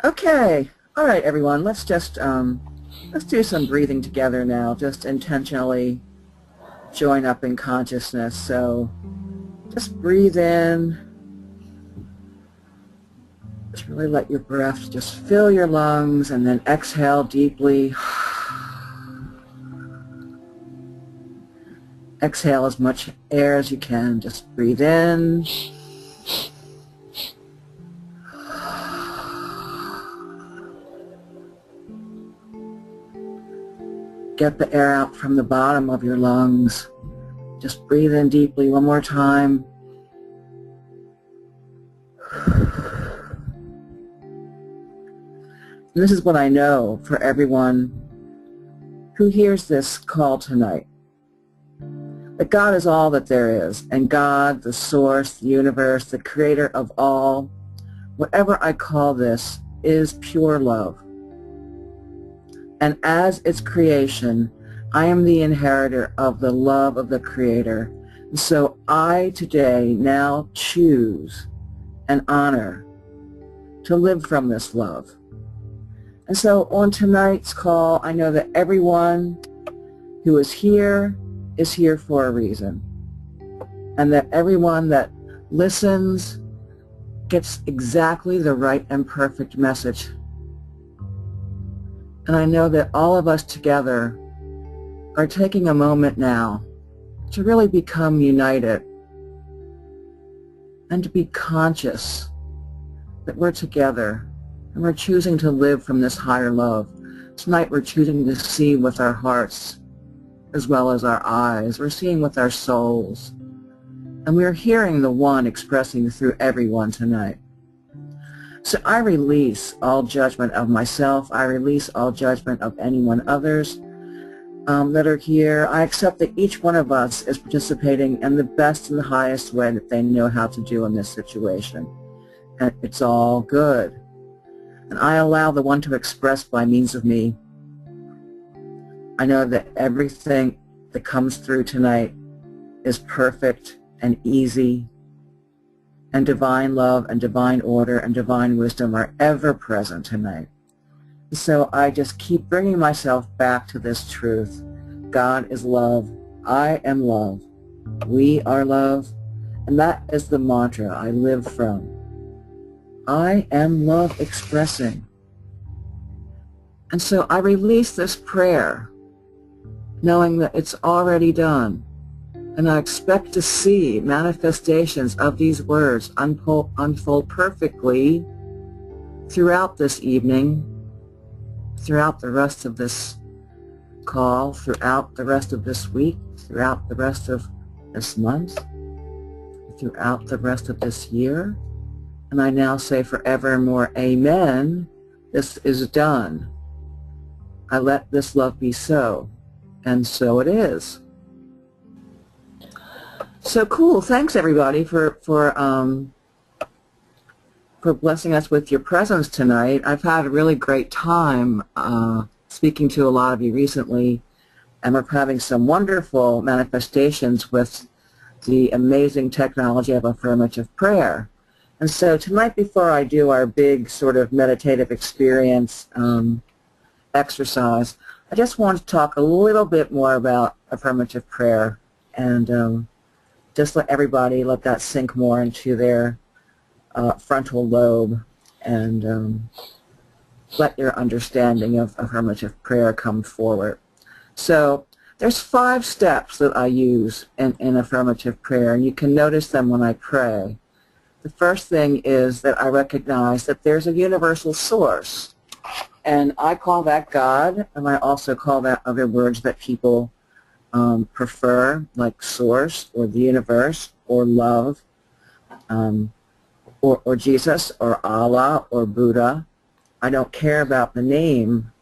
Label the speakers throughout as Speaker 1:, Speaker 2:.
Speaker 1: Okay, all right, everyone. Let's do some breathing together now. Just intentionally join up in consciousness. So just breathe in. Just really let your breath just fill your lungs, and then exhale deeply. Exhale as much air as you can. Just breathe in. Get the air out from the bottom of your lungs. Just breathe in deeply one more time. And this is what I know for everyone who hears this call tonight. That God is all that there is, and God, the source, the universe, the creator of all, whatever I call this, is pure love. And as its creation, I am the inheritor of the love of the Creator. And so I today now choose and honor to live from this love. And so on tonight's call, I know that everyone who is here for a reason. And that everyone that listens gets exactly the right and perfect message. And I know that all of us together are taking a moment now to really become united and to be conscious that we're together and we're choosing to live from this higher love. Tonight we're choosing to see with our hearts as well as our eyes. We're seeing with our souls. And we're hearing the one expressing through everyone tonight. So I release all judgment of myself. I release all judgment of anyone others that are here. I accept that each one of us is participating in the best and the highest way that they know how to do in this situation. And it's all good. And I allow the one to express by means of me. I know that everything that comes through tonight is perfect and easy, and divine love and divine order and divine wisdom are ever present tonight. So I just keep bringing myself back to this truth. God is love. I am love. We are love. And that is the mantra I live from. I am love expressing. And so I release this prayer knowing that it's already done. And I expect to see manifestations of these words unfold perfectly throughout this evening, throughout the rest of this call, throughout the rest of this week, throughout the rest of this month, throughout the rest of this year. And I now say forevermore, amen. This is done. I let this love be so. And so it is. So cool. Thanks everybody for blessing us with your presence tonight. I've had a really great time speaking to a lot of you recently, and we're having some wonderful manifestations with the amazing technology of affirmative prayer. And so tonight, before I do our big sort of meditative experience exercise, I just want to talk a little bit more about affirmative prayer, and just let that sink more into their frontal lobe, and let your understanding of affirmative prayer come forward. So there's 5 steps that I use in affirmative prayer, and you can notice them when I pray. The first thing is that I recognize that there's a universal source, and I call that God, and I also call that other words that people prefer, like source, or the universe, or love, or Jesus, or Allah, or Buddha. I don't care about the name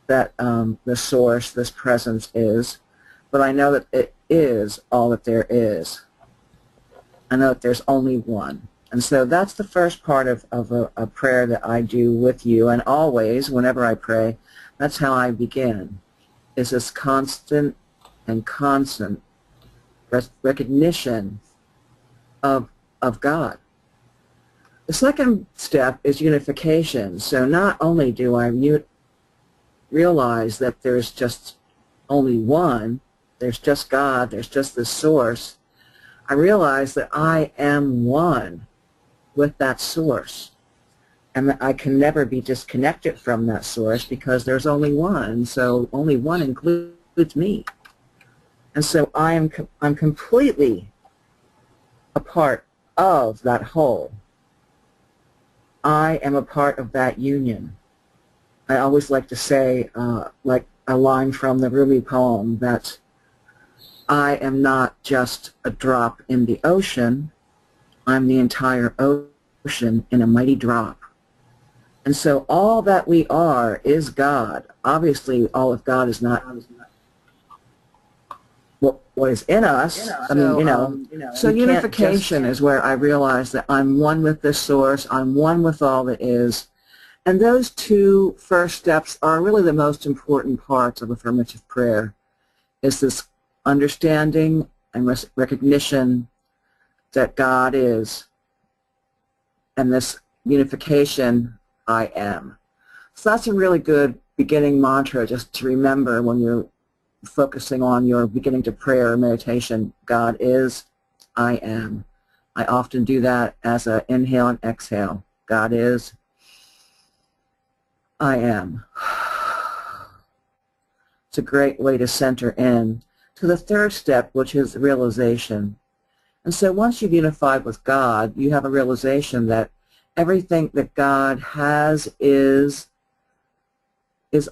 Speaker 1: that the source, this presence is, but I know that it is all that there is. I know that there's only one. And so that's the first part of a prayer that I do with you, and always, whenever I pray, that's how I begin, is this constant and constant recognition of God. The second step is unification. So not only do I realize that there's just only one, there's just God, there's just this source, I realize that I am one with that source, and that I can never be disconnected from that source because there's only one, so only one includes me. And so I'm completely a part of that whole. I am a part of that union. I always like to say, like a line from the Rumi poem, that I am not just a drop in the ocean, I'm the entire ocean in a mighty drop. And so all that we are is God. Obviously, all of God is not what is in us. I mean, so unification is where I realize that I'm one with this source, I'm one with all that is. And those two first steps are really the most important parts of affirmative prayer, is this understanding and recognition that God is, and this unification, I am. So that's a really good beginning mantra just to remember when you're focusing on your beginning to prayer or meditation. God is, I am. I often do that as an inhale and exhale. God is, I am. It's a great way to center in to the third step, which is realization. And so once you've unified with God, you have a realization that everything that God has is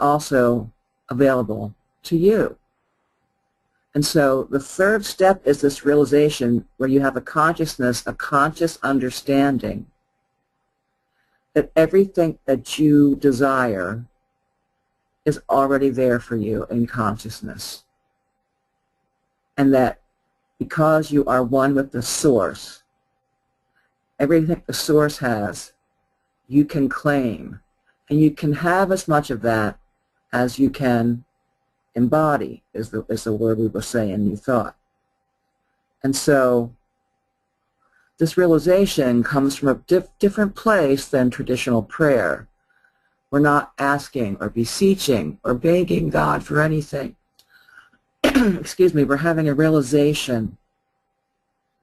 Speaker 1: also available to you. And so the third step is this realization where you have a consciousness, a conscious understanding that everything that you desire is already there for you in consciousness. And that because you are one with the source, everything the source has, you can claim. And you can have as much of that as you can embody, is the word we were saying, you thought. And so this realization comes from a different place than traditional prayer. We're not asking or beseeching or begging God for anything. Excuse me, we're having a realization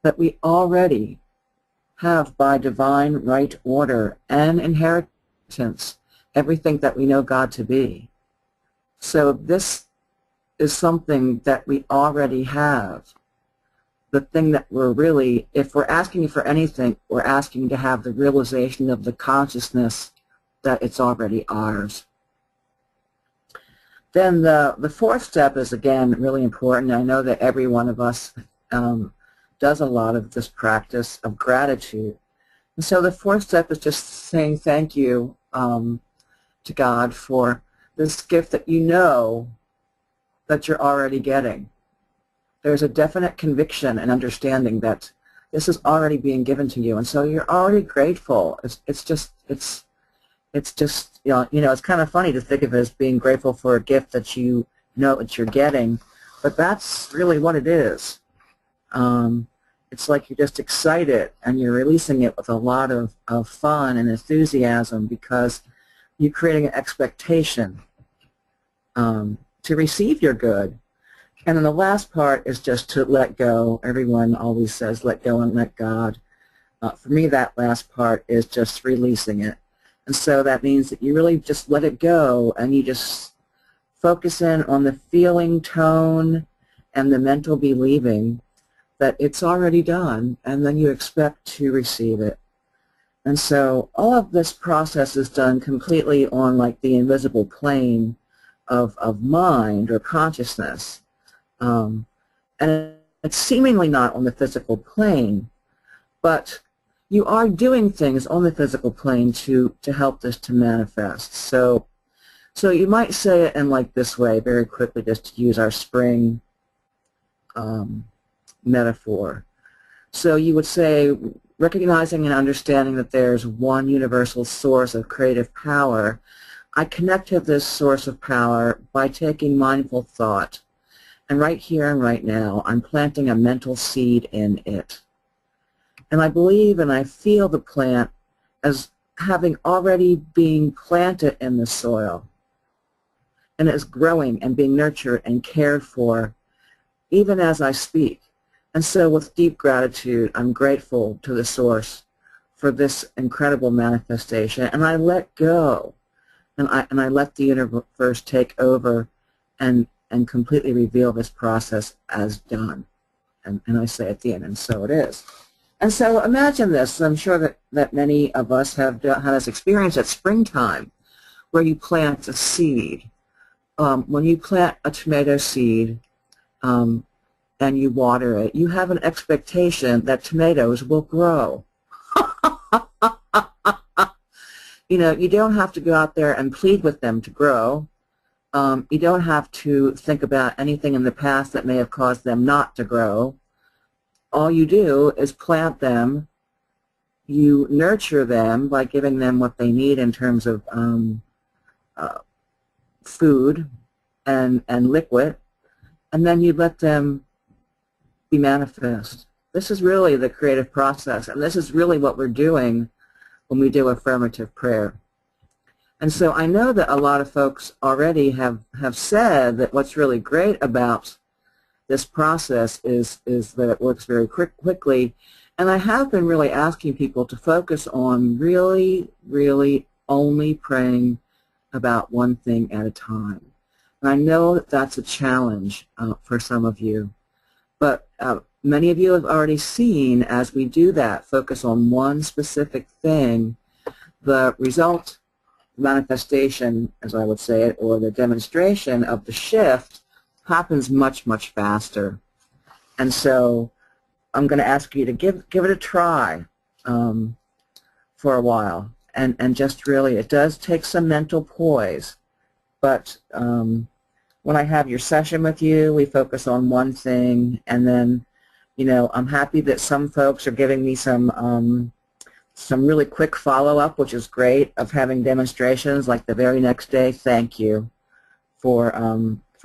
Speaker 1: that we already have by divine right order and inheritance everything that we know God to be. So this is something that we already have. The thing that we're really, if we're asking for anything, we're asking to have the realization of the consciousness that it's already ours. Then the fourth step is, again, really important. I know that every one of us does a lot of this practice of gratitude. And so the fourth step is just saying thank you to God for this gift that you know that you're already getting. There's a definite conviction and understanding that this is already being given to you, and so you're already grateful. It's just it's kind of funny to think of it as being grateful for a gift that you know that you're getting, but that's really what it is. It's like you're just excited and you're releasing it with a lot of fun and enthusiasm because you're creating an expectation to receive your good. And then the last part is just to let go. Everyone always says let go and let God. For me, that last part is just releasing it. And so that means that you really just let it go and you just focus in on the feeling, tone, and the mental believing that it's already done, and then you expect to receive it. And so all of this process is done completely on like the invisible plane of mind or consciousness. And it's seemingly not on the physical plane, but you are doing things on the physical plane to help this to manifest. So you might say it in like this way, very quickly, just to use our spring metaphor. So you would say, recognizing and understanding that there's one universal source of creative power, I connect to this source of power by taking mindful thought. And right here and right now, I'm planting a mental seed in it. And I believe and I feel the plant as having already been planted in the soil, and it's growing and being nurtured and cared for even as I speak. And so with deep gratitude, I'm grateful to the Source for this incredible manifestation, and I let go, and I let the universe take over and completely reveal this process as done. And I say at the end, and so it is. And so imagine this. I'm sure that many of us have had this experience at springtime where you plant a seed. When you plant a tomato seed and you water it, you have an expectation that tomatoes will grow. You know, you don't have to go out there and plead with them to grow. You don't have to think about anything in the past that may have caused them not to grow. All you do is plant them. You nurture them by giving them what they need in terms of food and liquid, and then you let them be manifest. This is really the creative process, and this is really what we're doing when we do affirmative prayer. And so I know that a lot of folks already have said that what's really great about this process is that it works very quickly. And I have been really asking people to focus on really, really only praying about one thing at a time. And I know that that's a challenge for some of you. But many of you have already seen, as we do that, focus on one specific thing, the result, manifestation, as I would say it, or the demonstration of the shift happens much, much faster. And so I'm going to ask you to give it a try for a while. And just really, it does take some mental poise. But when I have your session with you, we focus on one thing. And then, you know, I'm happy that some folks are giving me some really quick follow-up, which is great, of having demonstrations like the very next day. Thank you for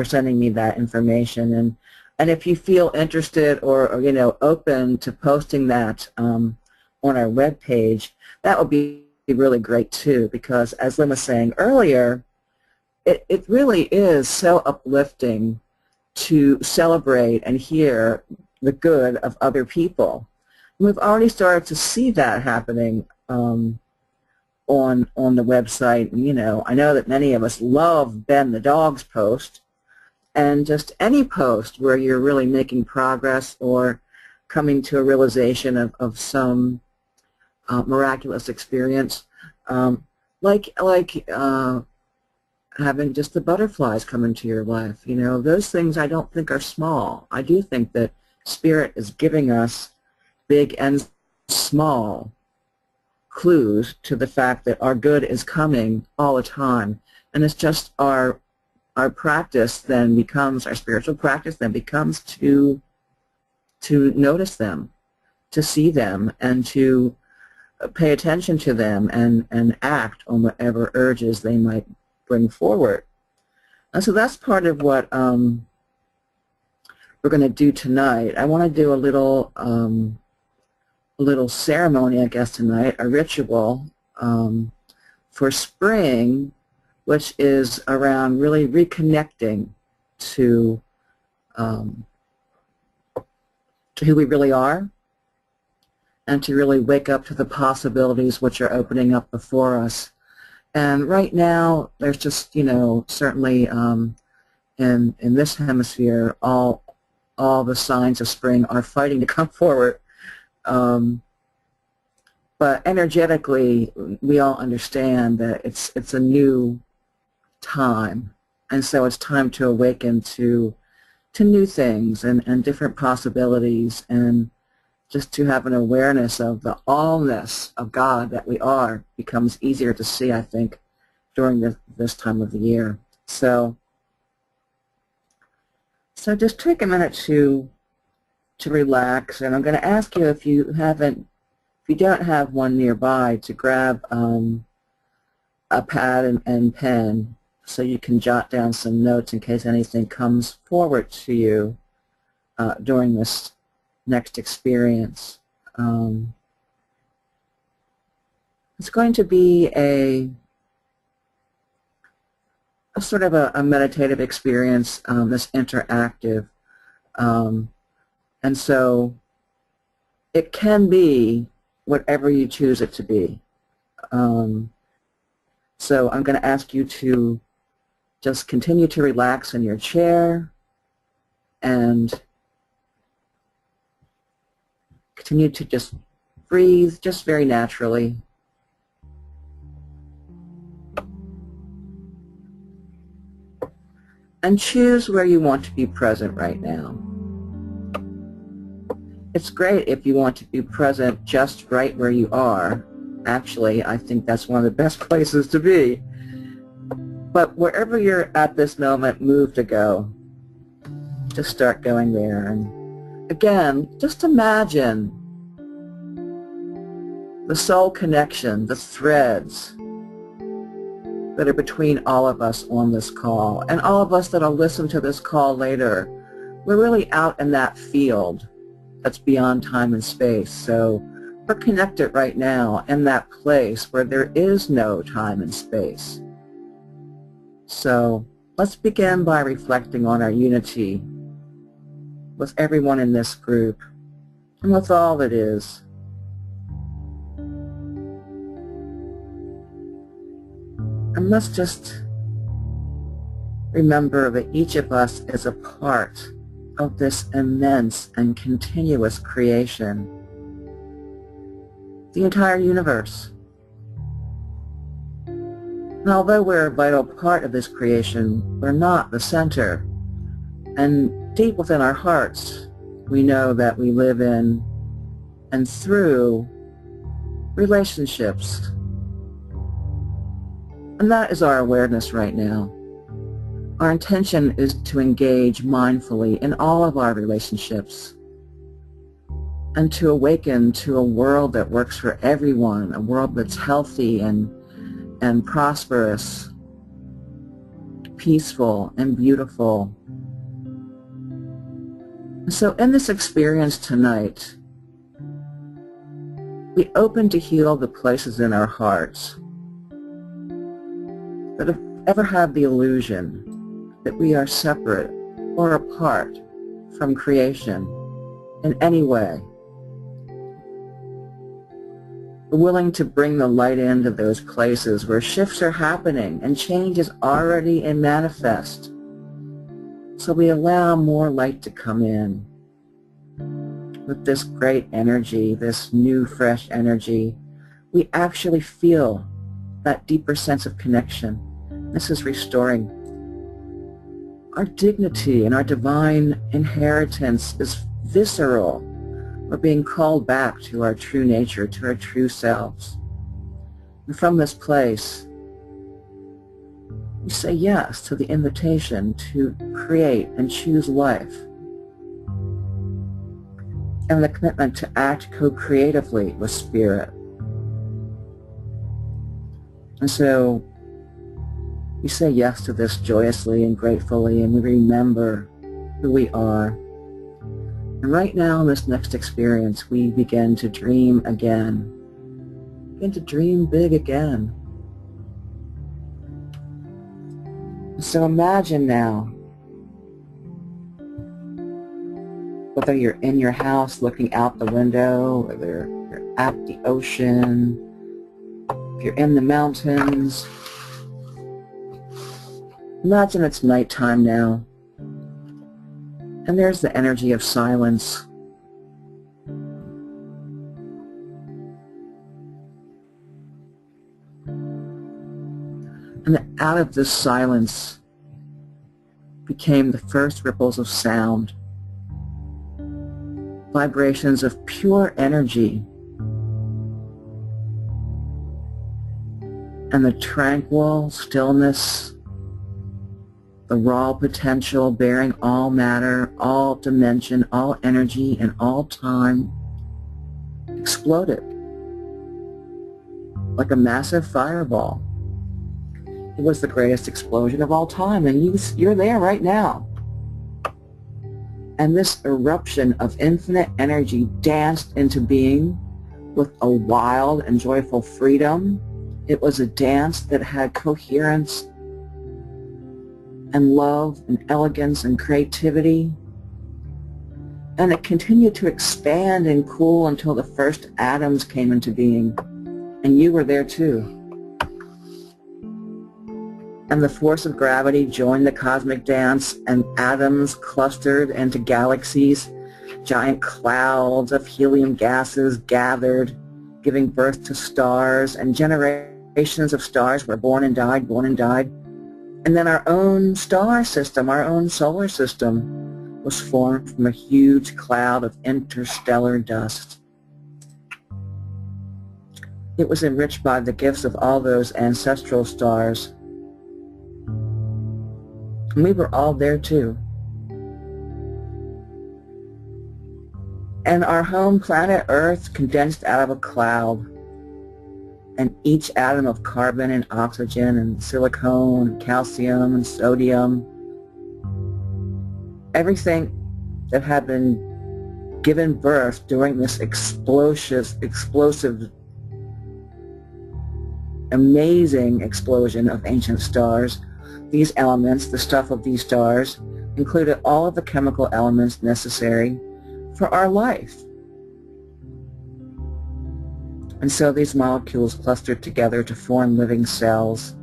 Speaker 1: sending me that information. And if you feel interested or you know, open to posting that on our web page, that would be really great too, because as Lynn was saying earlier, it really is so uplifting to celebrate and hear the good of other people. And we've already started to see that happening on the website. You know, I know that many of us love Ben the Dog's post, and just any post where you're really making progress or coming to a realization of some miraculous experience, like having just the butterflies come into your life. You know, those things I don't think are small. I do think that Spirit is giving us big and small clues to the fact that our good is coming all the time. And it's just our practice then becomes, our spiritual practice then becomes to notice them, to see them, and to pay attention to them and act on whatever urges they might bring forward. And so that's part of what we're going to do tonight. I want to do a little ceremony, I guess, tonight, a ritual for spring, which is around really reconnecting to who we really are, and to really wake up to the possibilities which are opening up before us. And right now, there's just, you know, certainly in this hemisphere, all the signs of spring are fighting to come forward. But energetically, we all understand that it's a new time, and so it's time to awaken to new things and different possibilities, and just to have an awareness of the allness of God that we are becomes easier to see, I think, during this time of the year. So just take a minute to relax, and I'm going to ask you, if you don't have one nearby, to grab a pad and pen so you can jot down some notes in case anything comes forward to you during this next experience. It's going to be a sort of a meditative experience that's interactive. And so it can be whatever you choose it to be. So I'm going to ask you to just continue to relax in your chair and continue to just breathe just very naturally. And choose where you want to be present right now. It's great if you want to be present just right where you are. Actually, I think that's one of the best places to be. But wherever you're at this moment, move to go. Just start going there. And again, just imagine the soul connection, the threads that are between all of us on this call, and all of us that will listen to this call later. We're really out in that field that's beyond time and space. So we're connected right now in that place where there is no time and space. So let's begin by reflecting on our unity with everyone in this group and with all that is. And let's just remember that each of us is a part of this immense and continuous creation, the entire universe. And although we're a vital part of this creation, we're not the center. And deep within our hearts, we know that we live in and through relationships. And that is our awareness right now. Our intention is to engage mindfully in all of our relationships and to awaken to a world that works for everyone, a world that's healthy and prosperous, peaceful and beautiful. So in this experience tonight, we open to heal the places in our hearts that have ever had the illusion that we are separate or apart from creation in any way. We're willing to bring the light into those places where shifts are happening and change is already in manifest. So we allow more light to come in with this great energy, this new fresh energy. We actually feel that deeper sense of connection. This is restoring. Our dignity and our divine inheritance is visceral. We're being called back to our true nature, to our true selves. And from this place, we say yes to the invitation to create and choose life, and the commitment to act co-creatively with Spirit. And so we say yes to this joyously and gratefully, and we remember who we are. And right now in this next experience, we begin to dream again. Begin to dream big again. So imagine now, whether you're in your house looking out the window, whether you're at the ocean, if you're in the mountains, imagine it's nighttime now, and there's the energy of silence. And out of this silence became the first ripples of sound, vibrations of pure energy, and the tranquil stillness, the raw potential bearing all matter, all dimension, all energy, and all time exploded like a massive fireball. It was the greatest explosion of all time, and you're there right now. And this eruption of infinite energy danced into being with a wild and joyful freedom. It was a dance that had coherence and love and elegance and creativity. And it continued to expand and cool until the first atoms came into being. And you were there too. And the force of gravity joined the cosmic dance, and atoms clustered into galaxies. Giant clouds of helium gases gathered, giving birth to stars, and generations of stars were born and died, born and died. And then our own star system, our own solar system, was formed from a huge cloud of interstellar dust. It was enriched by the gifts of all those ancestral stars. And we were all there too. And our home planet Earth condensed out of a cloud. And each atom of carbon and oxygen and silicone and calcium and sodium, everything that had been given birth during this explosive, amazing explosion of ancient stars, these elements, the stuff of these stars, included all of the chemical elements necessary for our life. And so these molecules clustered together to form living cells.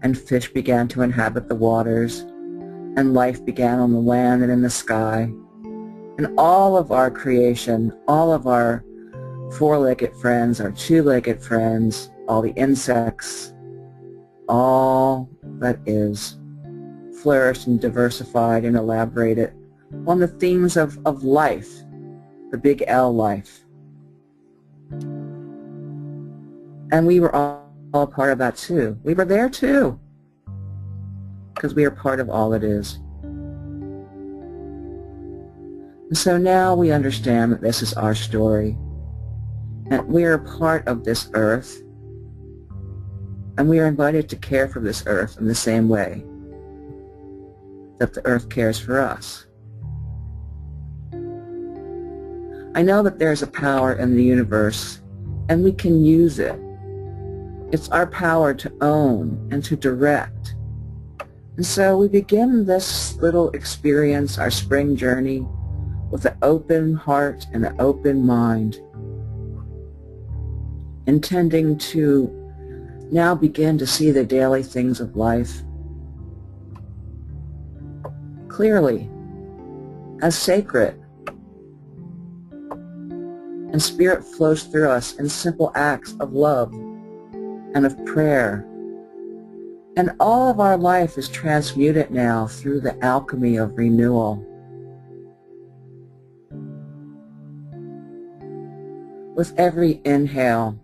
Speaker 1: And fish began to inhabit the waters, and life began on the land and in the sky. And all of our creation, all of our four-legged friends, our two-legged friends, all the insects, all that is, flourished and diversified and elaborated on the themes of life, the big L life. And we were all part of that too. We were there too, because we are part of all it is. And so now we understand that this is our story, and we are a part of this earth, and we are invited to care for this earth in the same way that the earth cares for us. I know that there's a power in the universe, and we can use it. It's our power to own and to direct. And so we begin this little experience, our spring journey, with an open heart and an open mind, intending to now begin to see the daily things of life clearly as sacred. And Spirit flows through us in simple acts of love and of prayer. And all of our life is transmuted now through the alchemy of renewal. With every inhale,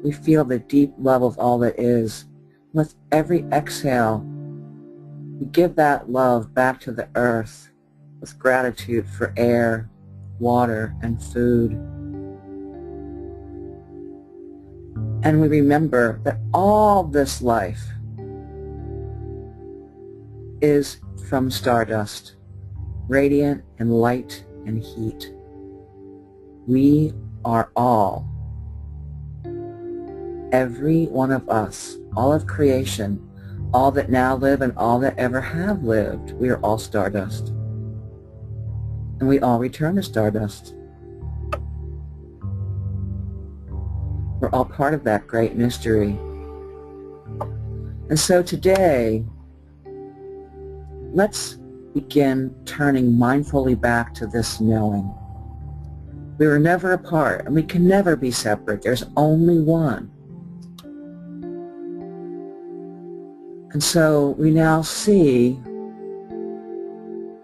Speaker 1: we feel the deep love of all that is. With every exhale, we give that love back to the earth with gratitude for air, water, and food. And we remember that all this life is from stardust, radiant and light and heat. We are all, every one of us, all of creation, all that now live and all that ever have lived, we are all stardust. And we all return to stardust. We're all part of that great mystery. And so today, let's begin turning mindfully back to this knowing. We were never apart, and we can never be separate. There's only one. And so we now see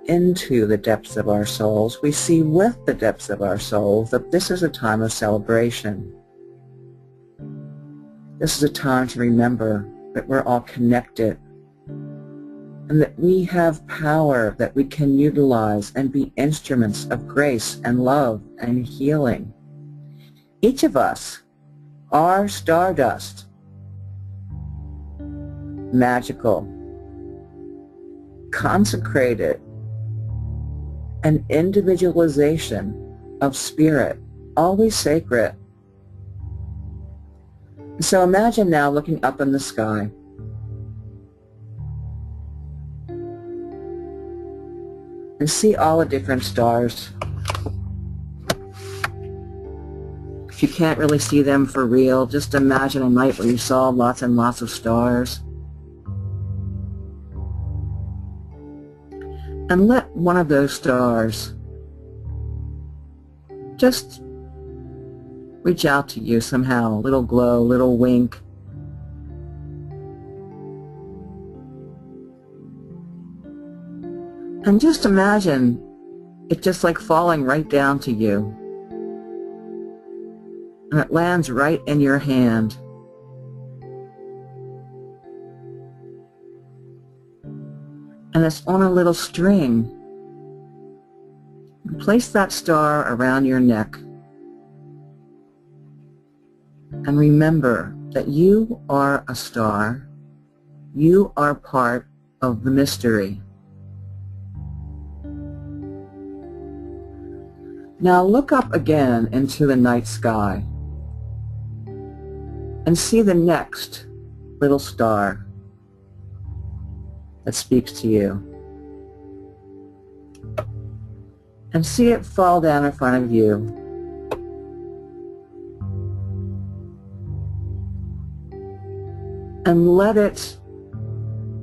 Speaker 1: into the depths of our souls. We see with the depths of our souls that this is a time of celebration. This is a time to remember that we're all connected and that we have power that we can utilize and be instruments of grace and love and healing. Each of us are stardust, magical, consecrated, an individualization of spirit, always sacred. So imagine now looking up in the sky. And see all the different stars. If you can't really see them for real, just imagine a night where you saw lots and lots of stars. And let one of those stars just reach out to you somehow, a little glow, a little wink. And just imagine it just like falling right down to you. And it lands right in your hand. And it's on a little string. Place that star around your neck. And remember that you are a star. You are part of the mystery. Now look up again into the night sky and see the next little star that speaks to you. And see it fall down in front of you. And let it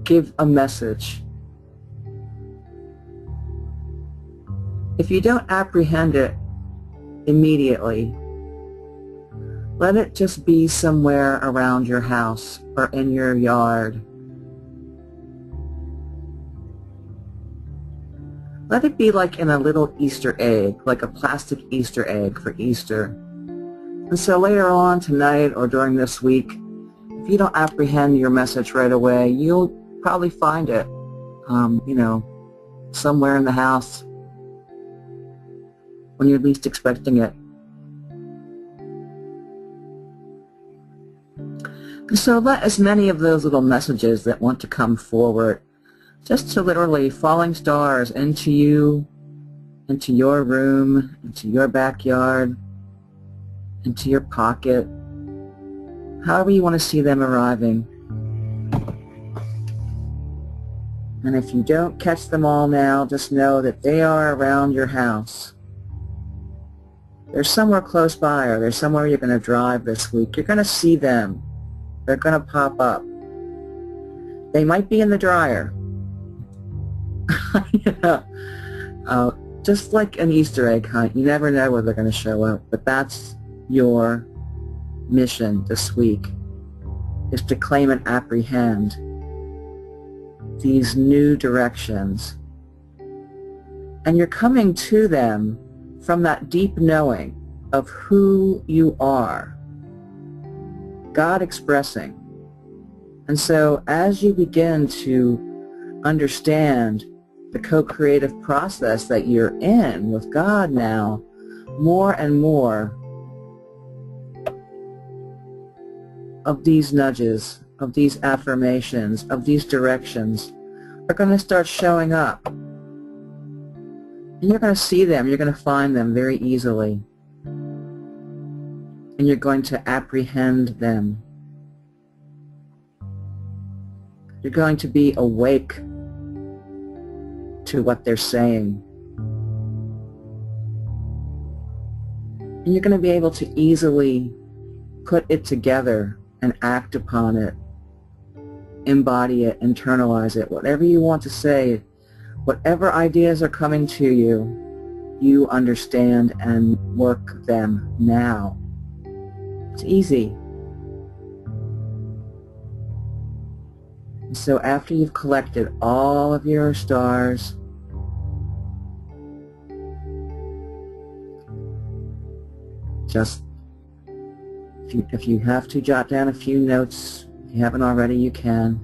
Speaker 1: give a message. If you don't apprehend it immediately, let it just be somewhere around your house or in your yard. Let it be like in a little Easter egg, like a plastic Easter egg for Easter. And so later on tonight or during this week, if you don't apprehend your message right away, you'll probably find it, somewhere in the house when you're least expecting it. And so let as many of those little messages that want to come forward, just to literally falling stars into you, into your room, into your backyard, into your pocket, however you want to see them arriving. And if you don't catch them all now, just know that they are around your house. They're somewhere close by, or they're somewhere you're going to drive this week. You're going to see them. They're going to pop up. They might be in the dryer. Just like an Easter egg hunt. You never know where they're going to show up. But that's your mission this week, is to claim and apprehend these new directions. And you're coming to them from that deep knowing of who you are, God expressing. And so as you begin to understand the co-creative process that you're in with God now, more and more of these nudges, of these affirmations, of these directions are going to start showing up. And you're going to see them, you're going to find them very easily. And you're going to apprehend them. You're going to be awake to what they're saying. And you're going to be able to easily put it together and act upon it, embody it, internalize it, whatever you want to say, whatever ideas are coming to you, you understand and work them now. It's easy. And so after you've collected all of your stars, just if you have to jot down a few notes, if you haven't already, you can.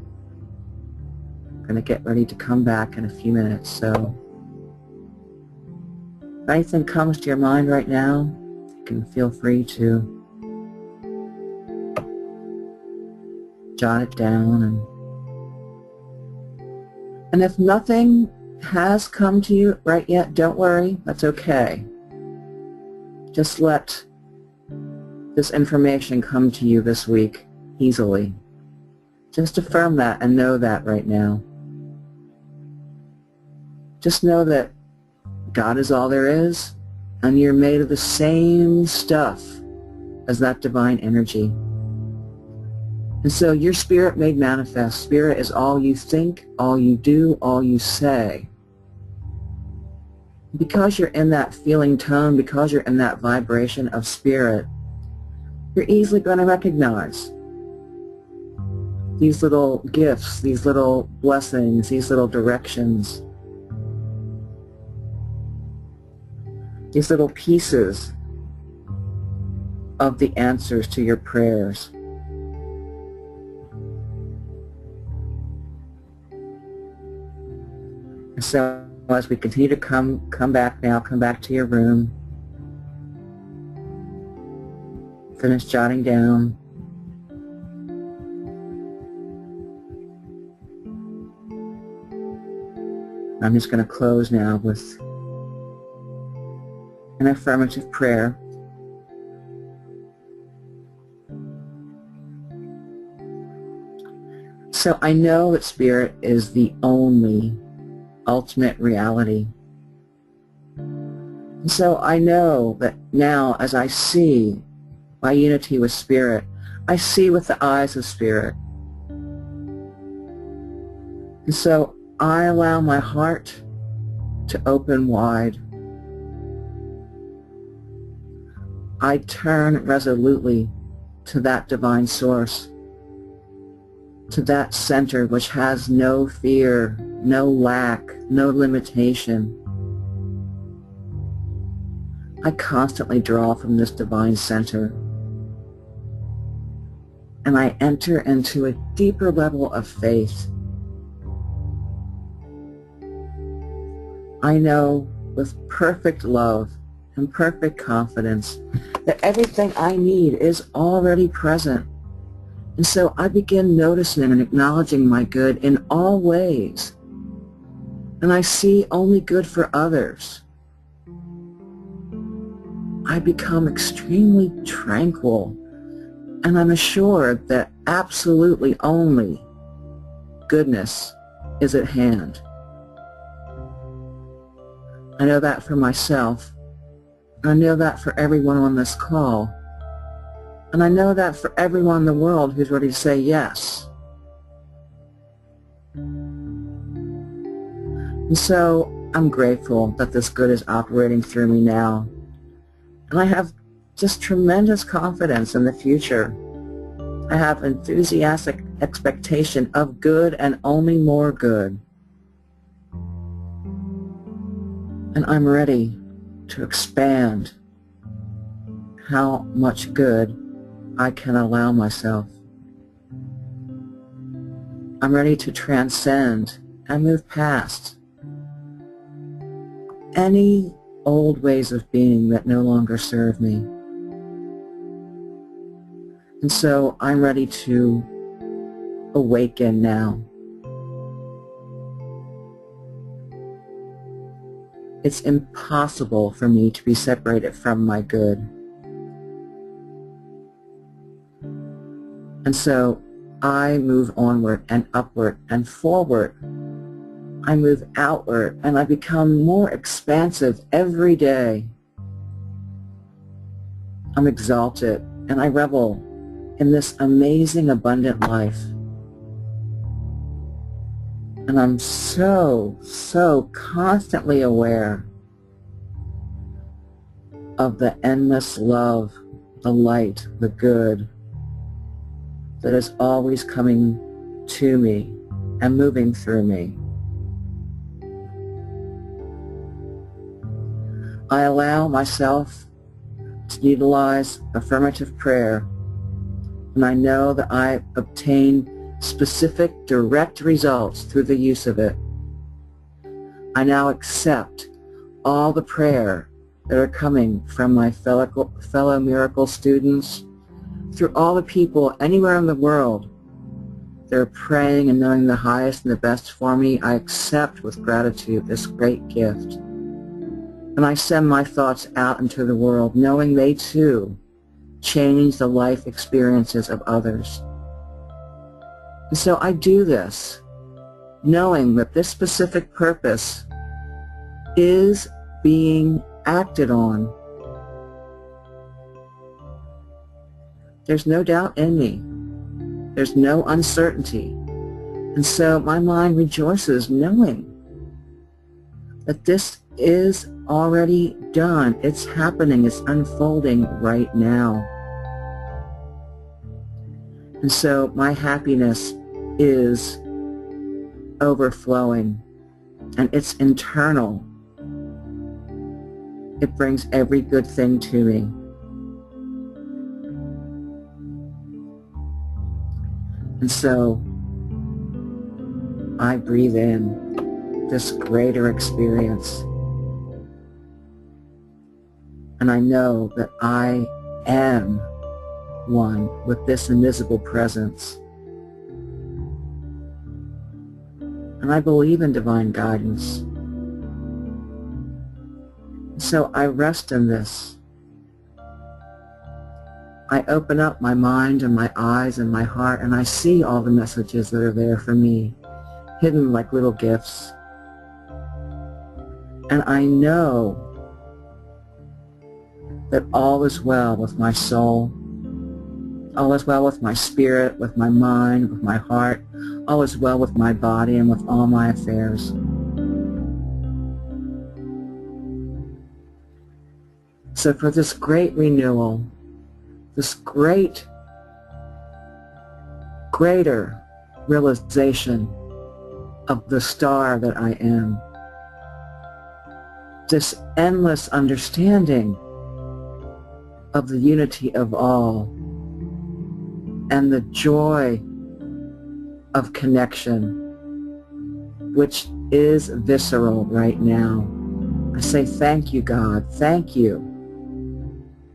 Speaker 1: I'm going to get ready to come back in a few minutes, so if anything comes to your mind right now, you can feel free to jot it down, and if nothing has come to you right yet, don't worry, that's okay. Just let this information come to you this week easily. Just affirm that and know that right now. Just know that God is all there is, and you're made of the same stuff as that divine energy. And so your spirit made manifest. Spirit is all you think, all you do, all you say. Because you're in that feeling tone, because you're in that vibration of spirit, you're easily going to recognize these little gifts, these little blessings, these little directions, these little pieces of the answers to your prayers. And so as we continue to come back now, come back to your room, finish jotting down. I'm just going to close now with an affirmative prayer. So I know that Spirit is the only ultimate reality. And so I know that now as I see my unity with Spirit, I see with the eyes of Spirit. And so I allow my heart to open wide. I turn resolutely to that divine source, to that center which has no fear, no lack, no limitation. I constantly draw from this divine center, and I enter into a deeper level of faith. I know with perfect love and perfect confidence that everything I need is already present. And so I begin noticing and acknowledging my good in all ways. And I see only good for others. I become extremely tranquil, and I'm assured that absolutely only goodness is at hand. I know that for myself. I know that for everyone on this call. And I know that for everyone in the world who's ready to say yes. And so I'm grateful that this good is operating through me now. And I have just tremendous confidence in the future. I have enthusiastic expectation of good and only more good. And I'm ready to expand how much good I can allow myself. I'm ready to transcend and move past any old ways of being that no longer serve me. And so I'm ready to awaken now. It's impossible for me to be separated from my good. And so I move onward and upward and forward. I move outward and I become more expansive every day. I'm exalted and I revel in this amazing abundant life. And I'm so constantly aware of the endless love, the light, the good that is always coming to me and moving through me. I allow myself to utilize affirmative prayer, and I know that I obtain specific direct results through the use of it. I now accept all the prayer that are coming from my fellow miracle students, through all the people anywhere in the world They're praying and knowing the highest and the best for me. I accept with gratitude this great gift. And I send my thoughts out into the world, knowing they too change the life experiences of others. And so I do this, knowing that this specific purpose is being acted on. There's no doubt in me. There's no uncertainty. And so my mind rejoices knowing that this is already done. It's happening. It's unfolding right now. And so my happiness is overflowing, and it's internal. It brings every good thing to me. And so I breathe in this greater experience, and I know that I am one with this invisible presence. And I believe in divine guidance. So I rest in this. I open up my mind and my eyes and my heart, and I see all the messages that are there for me, hidden like little gifts. And I know that all is well with my soul, all is well with my spirit, with my mind, with my heart, all is well with my body and with all my affairs. So for this great renewal, this greater realization of the star that I am, this endless understanding of the unity of all, and the joy of connection, which is visceral right now. I say thank you, God. Thank you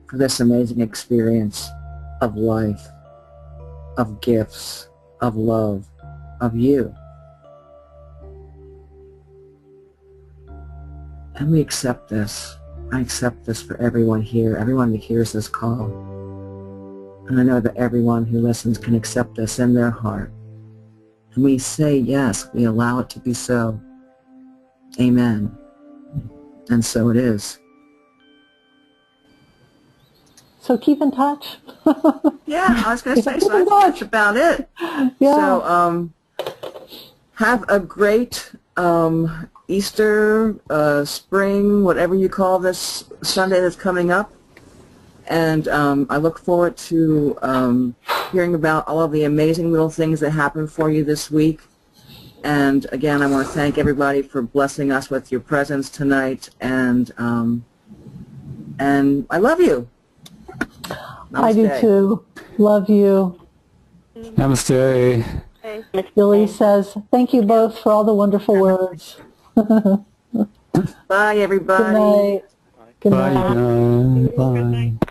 Speaker 1: for this amazing experience of life, of gifts, of love, of you. And we accept this. I accept this for everyone here, everyone who hears this call. And I know that everyone who listens can accept this in their heart. And we say yes, we allow it to be so. Amen. And so it is.
Speaker 2: So keep in touch.
Speaker 1: Yeah, I was going to say, so that's about it.
Speaker 2: Yeah.
Speaker 1: So have a great Easter, spring, whatever you call this Sunday that's coming up. And I look forward to hearing about all of the amazing little things that happen for you this week. And again, I want to thank everybody for blessing us with your presence tonight. And I love you. Namaste.
Speaker 2: I do too. Love you.
Speaker 3: Namaste.
Speaker 2: Billy says, thank you both for all the wonderful words.
Speaker 1: Bye, everybody.
Speaker 2: Good night. Good night.
Speaker 3: Bye. Bye.